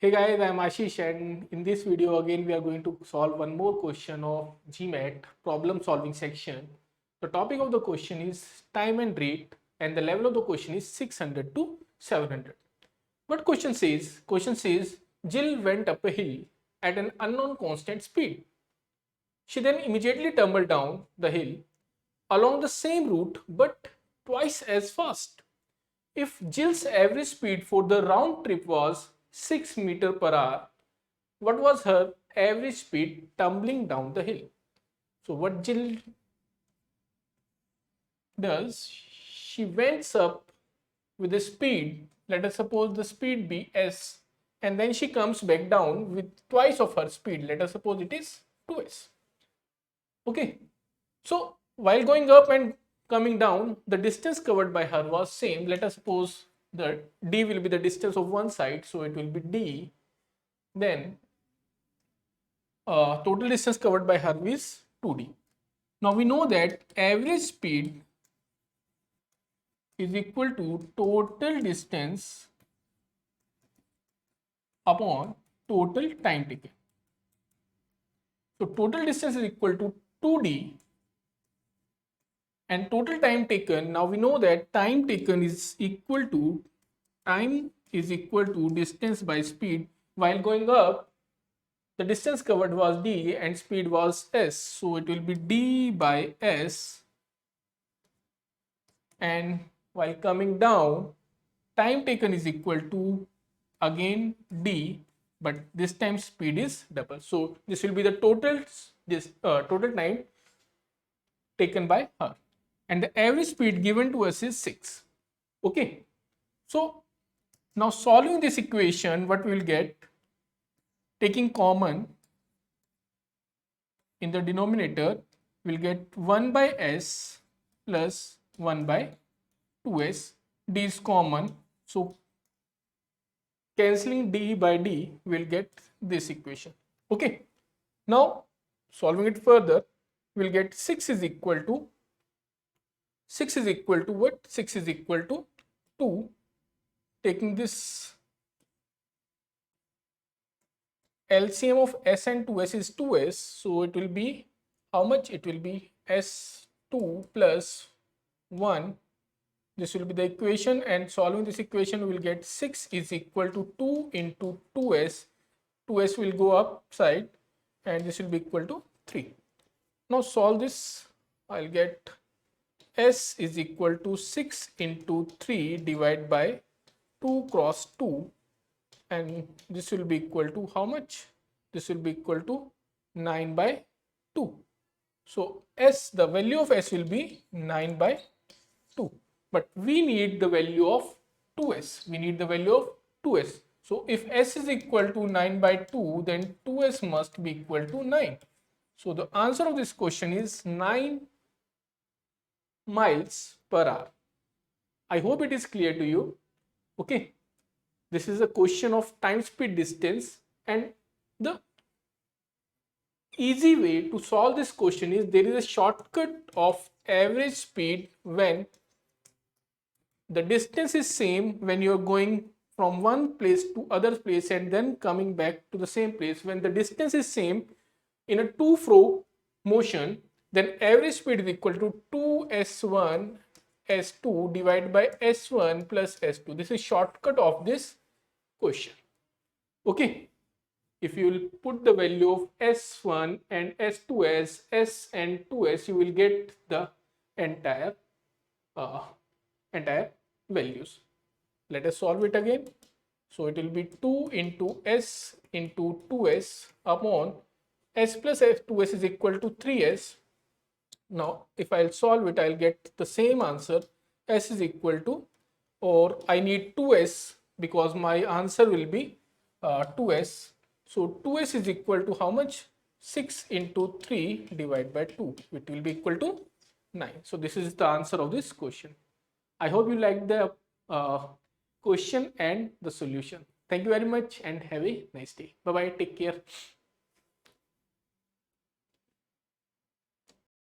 Hey guys, I am Ashish, and in this video again we are going to solve one more question of GMAT problem solving section. The topic of the question is time and rate, and the level of the question is 600 to 700. What question says? Question says Jill went up a hill at an unknown constant speed. She then immediately tumbled down the hill along the same route but twice as fast. If Jill's average speed for the round trip was 6 meters per hour, what was her average speed tumbling down the hill? So what Jill does, she went up with the speed, let us suppose the speed be s, and then she comes back down with twice of her speed, let us suppose it is 2s. Okay, so while going up and coming down, the distance covered by her was same. Let us suppose that d will be the distance of one side, so it will be d. Then total distance covered by her is 2d. Now we know that average speed is equal to total distance upon total time taken. So total distance is equal to 2d, and total time taken, now we know that time taken is equal to distance by speed. While going up, the distance covered was d and speed was s, so it will be d by s. And while coming down, time taken is equal to again d, but this time speed is double, so this will be the total time taken by her, and the average speed given to us is 6. Okay, so now solving this equation, what we will get, taking common in the denominator, we'll get 1 by s plus 1 by 2s. D is common, so cancelling d by d, we'll get this equation. Okay, now solving it further, we'll get 6 is equal to what? 6 is equal to 2. Taking this LCM of s and 2s is 2s, so it will be how much? It will be s2 plus 1. This will be the equation, and solving this equation we will get 6 is equal to 2 into 2s. 2s will go upside and this will be equal to 3. Now solve this, I'll get s is equal to 6 into 3 divided by 2 cross 2, and this will be equal to how much? This will be equal to 9 by 2. So s, the value of s will be 9 by 2, but we need the value of 2s. We need the value of 2s. So if s is equal to 9 by 2, then 2s must be equal to 9. So the answer of this question is 9 miles per hour. I hope it is clear to you. Okay, this is a question of time, speed, distance, and the easy way to solve this question is there is a shortcut of average speed when the distance is same, when you are going from one place to other place and then coming back to the same place. When the distance is same in a two-flow motion, then average speed is equal to 2s1 s2 divided by s1 plus s2. This is shortcut of this question. Okay, if you will put the value of s1 and s2 as s and 2s, you will get the entire values. Let us solve it again. So it will be 2 into s into 2s upon s plus f2s is equal to 3s. Now if I'll solve it, I'll get the same answer. S is equal to, or I need 2s because my answer will be 2s. So 2s is equal to how much? 6 into 3 divided by 2, which will be equal to 9. So this is the answer of this question. I hope you liked the question and the solution. Thank you very much and have a nice day. Bye bye. Take care.